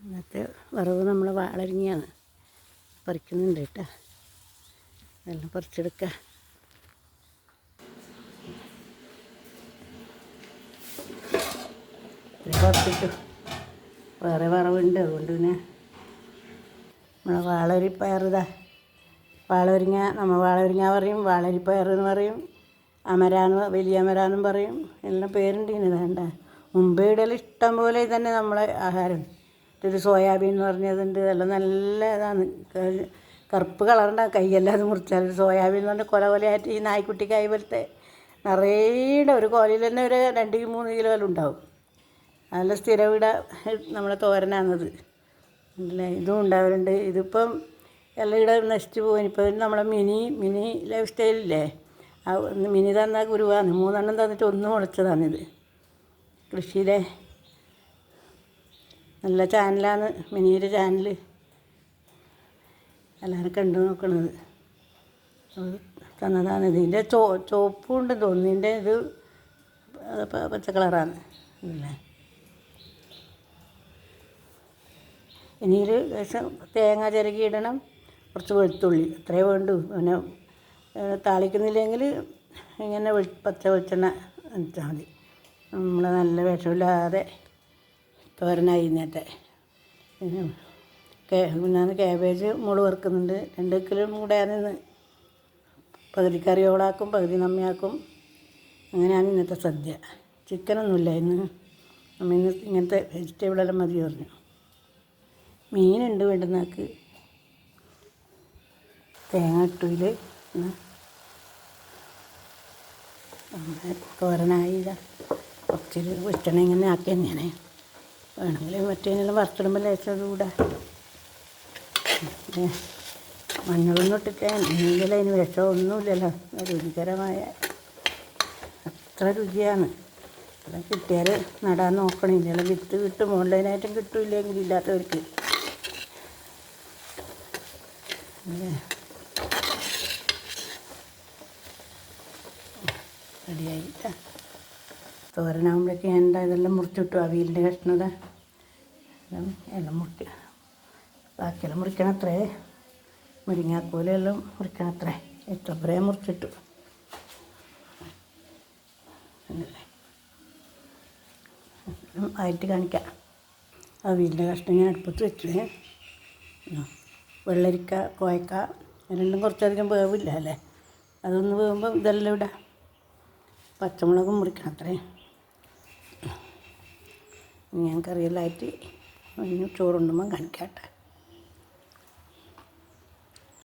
ഇന്നത്തെ വറവ് നമ്മൾ വാളരിഞ്ഞാണ് പറിക്കുന്നുണ്ട് കേട്ടോ. അതെല്ലാം പറിച്ചെടുക്കുക. പറിച്ചിട്ടു വേറെ വറവുണ്ട്, അതുകൊണ്ട് പിന്നെ നമ്മളെ വാളരിപ്പയറിതാ. വാളരിങ്ങ നമ്മൾ വാളരിങ്ങ പറയും, വാളരിപ്പയർ എന്ന് പറയും, അമരാന്ന് വലിയ അമരാന്നും പറയും, എല്ലാം പേരുണ്ട്. ഇനി വേണ്ട മുമ്പേ ഇടയിൽ ഇഷ്ടം പോലെ തന്നെ നമ്മളെ ആഹാരം. ഒരു സോയാബീൻ എന്ന് പറഞ്ഞതുണ്ട്, അതെല്ലാം നല്ല ഇതാണ്, കറുപ്പ് കളറുണ്ടാകും കൈയെല്ലാം അത് മുറിച്ചാൽ. ഒരു സോയാബീൻ എന്ന് പറഞ്ഞാൽ കൊലയായിട്ട് ഈ നായ്ക്കുട്ടിക്കായ് പോലത്തെ നിറയെ ഒരു കോലയിൽ തന്നെ ഒരു 2-3 കിലോ ഉണ്ടാവും. നല്ല സ്ഥിരം ഇവിടെ നമ്മളെ തോരനാണത് അല്ലേ. ഇതും ഉണ്ടാവലുണ്ട്. ഇതിപ്പം എല്ലാം ഇവിടെ നശിച്ചു പോകും. ഇപ്പം നമ്മളെ മിനി ലൈഫ് സ്റ്റൈലില്ലേ, ആ മിനി തന്ന ഗുരുവാണ്. 3 എണ്ണം തന്നിട്ട് 1 മുളച്ചതാണിത്. കൃഷിയിലെ നല്ല ചാനലാണ് മിനിയുടെ ചാനൽ, എല്ലാവരും കണ്ടു നോക്കണത്. തന്നതാണ്. ഇതിൻ്റെ ചുവപ്പും ഉണ്ട് തോന്നുന്നു, ഇതിൻ്റെ ഇത് പച്ച കളറാണ് അല്ലേ. ഇനിയിൽ തേങ്ങ ചിരകി ഇടണം, കുറച്ച് വെളുത്തുള്ളി, അത്രയേ വേണ്ടൂ. പിന്നെ താളിക്കുന്നില്ലെങ്കിൽ ഇങ്ങനെ പച്ച വെളിച്ചെണ്ണ വെച്ചാൽ മതി. നമ്മൾ നല്ല വിഷമില്ലാതെ തോരനായി ഇന്നത്തെ. പിന്നെ ഞാൻ ക്യാബേജ് മുളക് വറുക്കുന്നുണ്ട്. 2 കിലോ കൂടെയാണ്. പകുതി കറിയോളാക്കും, പകുതി നമ്മയാക്കും. അങ്ങനെയാണ് ഇന്നത്തെ സദ്യ. ചിക്കനൊന്നുമില്ല ഇന്ന്. നമ്മൾ ഇന്ന് ഇങ്ങനത്തെ വെജിറ്റബിളെല്ലാം മതി പറഞ്ഞു. മീനുണ്ട് വേണ്ടുന്നാക്ക്. തേങ്ങ ഇട്ടിൽ തോരനായി. കുറച്ച് വെളിച്ചെണ്ണ ഇങ്ങനെ ആക്കി തന്നെയാണ്. വേണമെങ്കിൽ മറ്റേനെല്ലാം വറുത്തിടുമ്പോൾ ലേശം കൂടെ മഞ്ഞളൊന്നും ഇട്ടിട്ട് മീനില്ല. അതിന് വിഷം ഒന്നുമില്ലല്ലോ. രുചികരമായ അത്ര രുചിയാണ്. എല്ലാം കിട്ടിയാൽ നടാൻ നോക്കണില്ല. എല്ലാം വിത്ത് കിട്ടും, ഓൺലൈനായിട്ടും കിട്ടില്ലെങ്കിൽ ഇല്ലാത്തവർക്ക് അല്ലേ. റെഡിയായിട്ടാ തോരനാകുമ്പോഴേക്ക് ഞാൻ ഇതെല്ലാം മുറിച്ചിട്ടു. അവിയലിൻ്റെ കഷ്ണത എല്ലാം മുറിച്ച് ബാക്കിയെല്ലാം മുറിക്കണത്രേ. മുരിങ്ങാക്കോലെല്ലാം മുറിക്കണത്രേ. ഇഷ്ടപ്പറേ മുറിച്ചിട്ടു. ആയിട്ട് കാണിക്കാം. അവിയലിൻ്റെ കഷ്ണം ഞാൻ അടുപ്പത്ത് വെച്ചു. വെള്ളരിക്ക, കോയക്ക രണ്ടും കുറച്ചധികം വേവില്ല അല്ലേ. അതൊന്ന് വേകുമ്പോൾ ഇതെല്ലാം ഇവിടെ പച്ചമുളകും മുറിക്കണം അത്രേ. ഞാൻ കറിയെല്ലാം ആയിട്ട് ചോറുണ്ടുമ്പോൾ കാണിക്കാം കേട്ടോ.